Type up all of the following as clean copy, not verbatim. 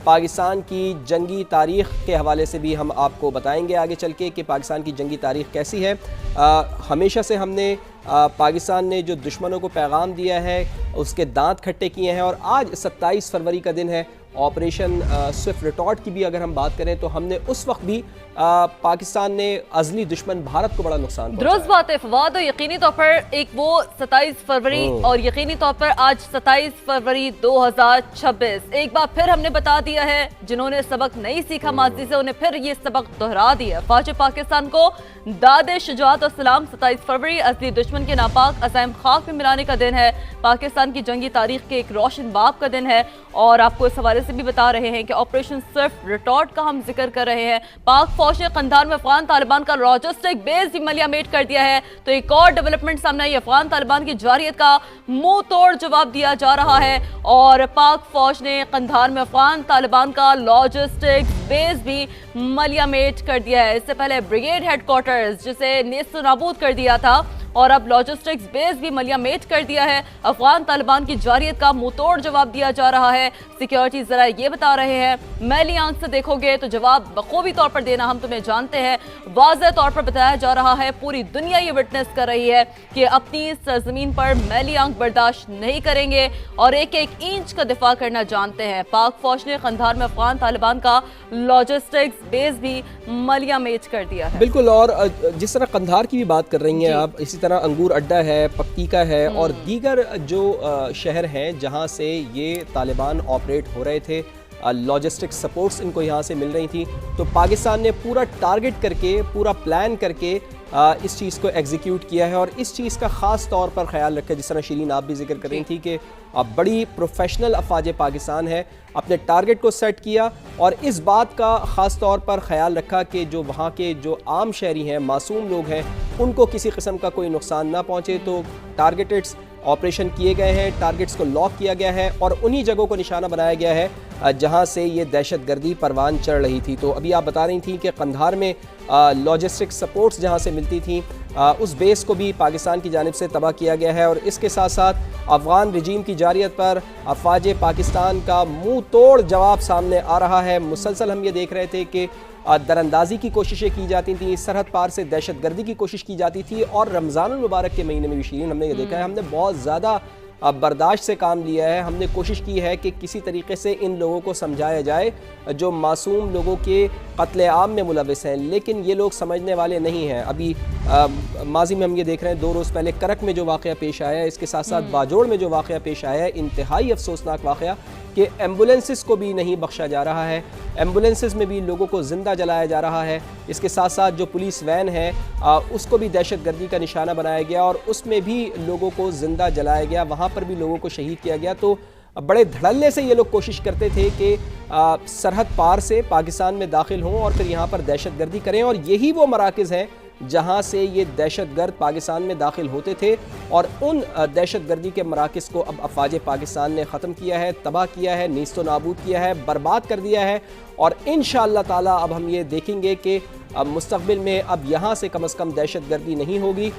पाकिस्तान की जंगी तारीख़ के हवाले से भी हम आपको बताएंगे आगे चल के कि पाकिस्तान की जंगी तारीख़ कैसी है। हमेशा से हमने पाकिस्तान ने जो दुश्मनों को पैगाम दिया है उसके दांत खट्टे किए हैं, और आज 27 फरवरी का दिन है। ऑपरेशन स्विफ्ट रिटॉर्ट की भी अगर हम बात करें तो हमने उस वक्त भी पाकिस्तान ने अज़ली दुश्मन भारत को बड़ा नुकसान पहुंचाया। दुरुस्त बात है फवाद, यकीनी तौर पर एक वो 27 फरवरी और यकीनी तौर पर आज 27 फरवरी 2026 एक बार फिर हमने बता दिया है, जिन्होंने सबक नहीं सीखा माजी से उन्हें फिर ये सबक दोहरा दिया। फौज पाकिस्तान को दादे शुजात और सलाम। 27 फरवरी असली दुश्मन के नापाक अज़ाइम खाक में मिलाने का दिन है, पाकिस्तान की जंगी तारीख के एक रोशन बाब का दिन है। और आपको इस हवाले से भी बता रहे हैं कि ऑपरेशन स्विफ्ट रिटॉर्ट का हम जिक्र कर रहे हैं। पाक फौज ने कंधार में अफगान तालिबान का लॉजिस्टिक बेस भी मलियामेट कर दिया है। तो एक और डेवलपमेंट सामने आई, अफगान तालिबान की जारियत का मुंह तोड़ जवाब दिया जा रहा है और पाक फौज ने कंधार में अफगान तालिबान का लॉजिस्टिक बेस भी मलियामेट कर दिया है। इससे पहले ब्रिगेड हेडक्वार्टर्स जिसे नेस्त नाबूद कर दिया था और अब लॉजिस्टिक्स बेस भी मलियामेट कर दिया है। अफगान तालिबान की जारियत का मुंह तोड़ जवाब दिया जा रहा है। सिक्योरिटी जरा ये बता रहे हैं, मैली आंख से देखोगे तो जवाब बखूबी तौर पर देना हम तुम्हें जानते हैं। वाज़ेह तौर पर बताया जा रहा है, पूरी दुनिया ये विटनेस कर रही है कि अपनी सरजमीन पर मैली आंख बर्दाश्त नहीं करेंगे और एक एक इंच का दिफा करना जानते हैं। पाक फौज ने कंधार में अफगान तालिबान का लॉजिस्टिक्स बेस भी मलियामेट कर दिया है। बिल्कुल, और जिस तरह कंधार की भी बात कर रही हैं आप, इसी तरह अंगूर अड्डा है, पक्तिका है और दीगर जो शहर हैं जहां से ये तालिबान ऑपरेट हो रहे थे, लॉजिस्टिक सपोर्ट्स इनको यहाँ से मिल रही थी। तो पाकिस्तान ने पूरा टारगेट करके, पूरा प्लान करके इस चीज़ को एग्जीक्यूट किया है और इस चीज़ का ख़ास तौर पर ख्याल रखा। जिस तरह शिरीन आप भी जिक्र कर रही थी कि बड़ी प्रोफेशनल अफवाज पाकिस्तान है, अपने टारगेट को सेट किया और इस बात का ख़ास तौर पर ख्याल रखा कि जो वहाँ के जो आम शहरी हैं, मासूम लोग हैं, उनको किसी किस्म का कोई नुकसान ना पहुँचे। तो टारगेटेड ऑपरेशन किए गए हैं, टारगेट्स को लॉक किया गया है और उन्हीं जगहों को निशाना बनाया गया है जहां से ये दहशतगर्दी परवान चढ़ रही थी। तो अभी आप बता रही थी कि कंधार में लॉजिस्टिक सपोर्ट्स जहां से मिलती थी, उस बेस को भी पाकिस्तान की जानिब से तबाह किया गया है और इसके साथ साथ अफगान रजीम की जारियत पर अफवाज पाकिस्तान का मुंह तोड़ जवाब सामने आ रहा है। मुसलसल हम ये देख रहे थे कि दरअंदाजी की कोशिशें की जाती थी, सरहद पार से दहशतगर्दी की कोशिश की जाती थी और रमज़ानुल मुबारक के महीने में भी शिरीन हमने ये देखा है, हमने बहुत ज़्यादा बर्दाश्त से काम लिया है। हमने कोशिश की है कि किसी तरीके से इन लोगों को समझाया जाए जो मासूम लोगों के कत्ले आम में मुलविस हैं, लेकिन ये लोग समझने वाले नहीं हैं। अभी माजी में हम ये देख रहे हैं, 2 रोज़ पहले करक में जो वाक़या पेश आया है, इसके साथ साथ बाजोड़ में जो वाक़या पेश आया है, इंतहाई अफसोसनाक वाक़या कि एम्बुलेंसेस को भी नहीं बख्शा जा रहा है, एम्बुलेंसेस में भी लोगों को ज़िंदा जलाया जा रहा है। इसके साथ साथ जो पुलिस वैन है उसको भी दहशतगर्दी का निशाना बनाया गया और उसमें भी लोगों को ज़िंदा जलाया गया, वहाँ पर भी लोगों को शहीद किया गया। तो बड़े धड़ल्ले से ये लोग कोशिश करते थे कि सरहद पार से पाकिस्तान में दाखिल हों और फिर यहाँ पर दहशतगर्दी करें और यही वो मराकज़ हैं जहाँ से ये दहशतगर्द पाकिस्तान में दाखिल होते थे और उन दहशतगर्दी के मराकज़ को अब अफवाज पाकिस्तान ने ख़त्म किया है, तबाह किया है, नीस्तो नाबूद किया है, बर्बाद कर दिया है। और इंशाअल्लाह ताला अब हम ये देखेंगे कि मुस्तक़बिल में अब यहाँ से कम अज़ कम दहशतगर्दी नहीं होगी,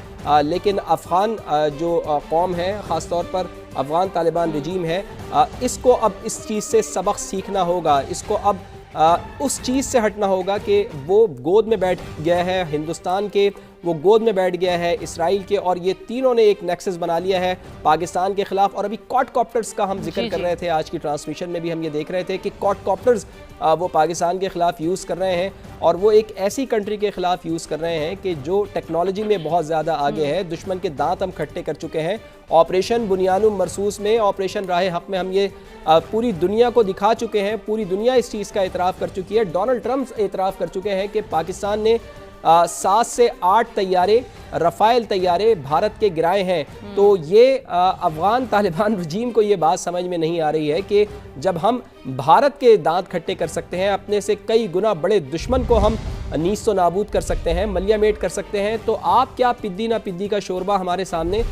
लेकिन अफ़गान जो कौम है, ख़ास तौर पर अफ़गान तालिबान रजीम है, इसको अब इस चीज़ से सबक सीखना होगा। इसको अब उस चीज़ से हटना होगा कि वो गोद में बैठ गया है हिंदुस्तान के, वो गोद में बैठ गया है इसराइल के और ये तीनों ने एक नेक्सस बना लिया है पाकिस्तान के ख़िलाफ़। और अभी क्वाडकॉप्टर्स का हम जिक्र कर रहे थे, आज की ट्रांसमिशन में भी हम ये देख रहे थे कि क्वाडकॉप्टर्स वो पाकिस्तान के ख़िलाफ़ यूज़ कर रहे हैं और वो एक ऐसी कंट्री के ख़िलाफ़ यूज़ कर रहे हैं कि जो टेक्नोलॉजी में बहुत ज़्यादा आगे है। दुश्मन के दांत हम खट्टे कर चुके हैं। ऑपरेशन बुनियानुम मरसूस में, ऑपरेशन राह हक़ में हम ये पूरी दुनिया को दिखा चुके हैं, पूरी दुनिया इस चीज़ का एतराफ़ कर चुकी है। डोनाल्ड ट्रंप एतराफ़ कर चुके हैं कि पाकिस्तान ने 7 से 8 तैयारे, रफ़ाइल तैयारे भारत के गिराए हैं। तो ये अफ़गान तालिबान रजीम को ये बात समझ में नहीं आ रही है कि जब हम भारत के दांत खट्टे कर सकते हैं, अपने से कई गुना बड़े दुश्मन को हम नीस्तो नाबूद कर सकते हैं, मलियामेट कर सकते हैं, तो आप क्या पिद्दी ना पिद्दी का शोरबा हमारे सामने।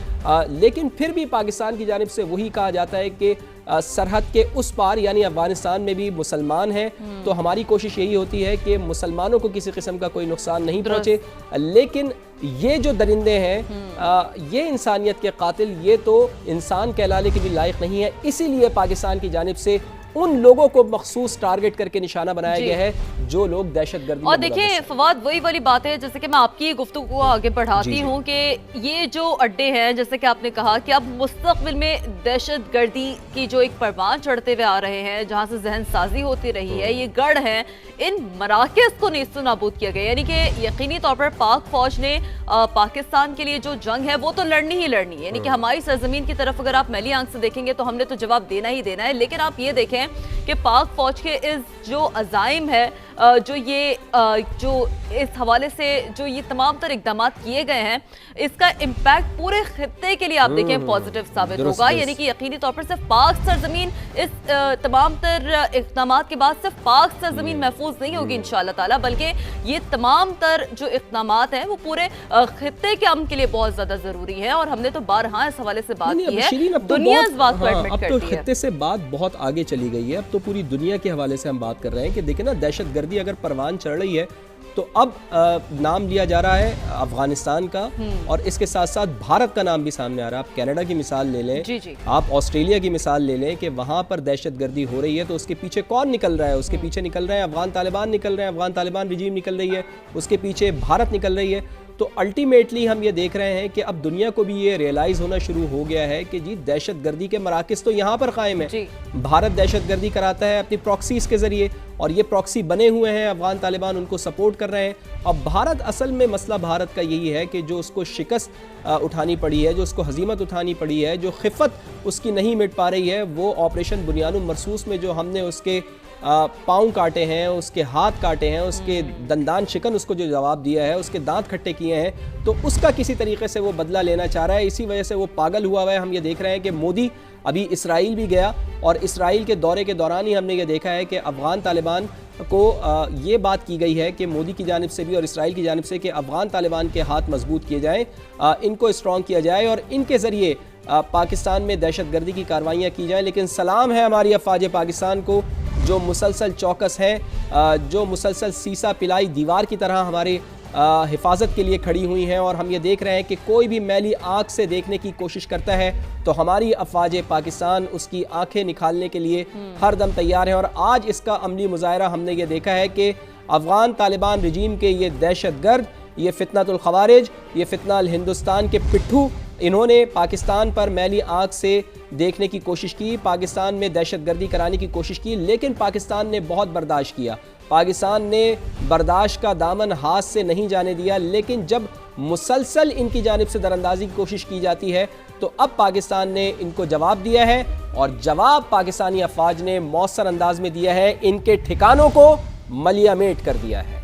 लेकिन फिर भी पाकिस्तान की जानिब से वही कहा जाता है कि सरहद के उस पार यानी अफगानिस्तान में भी मुसलमान हैं, तो हमारी कोशिश यही होती है कि मुसलमानों को किसी किस्म का कोई नुकसान नहीं पहुँचे। लेकिन ये जो दरिंदे हैं, ये इंसानियत के कातिल, ये तो इंसान कहलाने के भी लायक नहीं है। इसीलिए पाकिस्तान की जानिब से उन लोगों को मखसूस टारगेट करके निशाना बनाया गया है जो लोग दहशतगर्दी। और देखिए फवाद, वही वाली बात है, जैसे कि मैं आपकी गुफ्तगू को आगे बढ़ाती हूँ कि ये जो अड्डे हैं, जैसे कि आपने कहा कि अब मुस्तकबिल में दहशतगर्दी की जो एक परवान चढ़ते हुए आ रहे हैं, जहाँ से जहन साजी होती रही है, ये गढ़ हैं, इन मराकज़ को नेस्तो नाबूद किया गया। यानी कि यकीनी तौर पर पाक फौज ने पाकिस्तान के लिए जो जंग है वो तो लड़नी ही लड़नी है। यानी कि हमारी सरजमीन की तरफ अगर आप मैली आंख से देखेंगे तो हमने तो जवाब देना ही देना है। लेकिन आप ये देखें कि पाक फौज के इस जो अज़ाइम है, जो इस हवाले से जो ये तमाम तर इक़दाम किए गए हैं, इसका इम्पैक्ट पूरे खित्ते के लिए आप देखें पॉजिटिव साबित होगा। यानी कि यकीनी तौर पर सिर्फ पाक सरजमीन इस तमाम तर इक़दाम के बाद सिर्फ पाक सरजमीन महफूज नहीं होगी इंशाअल्लाह ताला, बल्कि ये तमाम तर जो इक़दाम हैं वो पूरे खित्ते के अमन के लिए बहुत ज्यादा जरूरी है। और हमने तो बारहा इस हवाले से बात की है, दुनिया इस बात को एडमिट करती है। अब तो खित्ते से बात बहुत आगे चली गई है, अब तो पूरी दुनिया के हवाले से हम बात कर रहे हैं कि देखिए ना, दहशतगर्दी अगर परवान चढ़ रही है तो अब नाम लिया जा रहा है अफगानिस्तान का, और इसके साथ साथ भारत का नाम भी सामने आ रहा है। आप कनाडा की मिसाल ले लें, जी। आप ऑस्ट्रेलिया की मिसाल ले लें कि वहाँ पर दहशतगर्दी हो रही है तो उसके पीछे कौन निकल रहा है? उसके पीछे निकल रहे हैं अफगान तालिबान निकल रहे हैं, अफगान तालिबान रिजीम निकल रही है, उसके पीछे भारत निकल रही है। तो अल्टीमेटली हम ये देख रहे हैं कि अब दुनिया को भी ये रियलाइज़ होना शुरू हो गया है कि जी दहशतगर्दी के मराकज़ तो यहाँ पर कायम है। भारत दहशतगर्दी कराता है अपनी प्रॉक्सीज़ के ज़रिए, और ये प्रॉक्सी बने हुए हैं, अफगान तालिबान उनको सपोर्ट कर रहे हैं। और भारत, असल में मसला भारत का यही है कि जो उसको शिकस्त उठानी पड़ी है, जो उसको हजीमत उठानी पड़ी है, जो खिफ़त उसकी नहीं मिट पा रही है, वो ऑपरेशन बुनियानुल मरसूस में जो हमने उसके पाँव काटे हैं, उसके हाथ काटे हैं, उसके दंदान शिकन उसको जो जवाब दिया है, उसके दांत खट्टे किए हैं, तो उसका किसी तरीके से वो बदला लेना चाह रहा है। इसी वजह से वो पागल हुआ है। हम ये देख रहे हैं कि मोदी अभी इसराइल भी गया, और इसराइल के दौरे के दौरान ही हमने ये देखा है कि अफगान तालिबान को ये बात की गई है कि मोदी की जानिब से भी और इसराइल की जानिब से कि अफगान तालिबान के हाथ मजबूत किए जाएँ, इनको स्ट्रॉन्ग किया जाए और इनके ज़रिए पाकिस्तान में दहशतगर्दी की कार्रवाइयाँ की जाएँ। लेकिन सलाम है हमारी अफवाज पाकिस्तान को, जो मुसलसल चौकस हैं, जो मुसलसल सीसा पिलाई दीवार की तरह हमारे हिफाजत के लिए खड़ी हुई हैं। और हम ये देख रहे हैं कि कोई भी मैली आँख से देखने की कोशिश करता है तो हमारी अफवाज पाकिस्तान उसकी आंखें निकालने के लिए हर दम तैयार है। और आज इसका अमली मुजाहरा हमने ये देखा है कि अफगान तालिबान रिजीम के ये दहशतगर्द, ये फितनातुल खवारिज, ये फितना अल हिंदुस्तान के पिट्ठू, इन्होंने पाकिस्तान पर मैली आँख से देखने की कोशिश की, पाकिस्तान में दहशतगर्दी कराने की कोशिश की, लेकिन पाकिस्तान ने बहुत बर्दाश्त किया। पाकिस्तान ने बर्दाश्त का दामन हाथ से नहीं जाने दिया। लेकिन जब मुसलसल इनकी जानिब से दरअंदाजी की कोशिश की जाती है तो अब पाकिस्तान ने इनको जवाब दिया है, और जवाब पाकिस्तानी अफवाज ने मौसर अंदाज में दिया है, इनके ठिकानों को मलियामेट कर दिया है।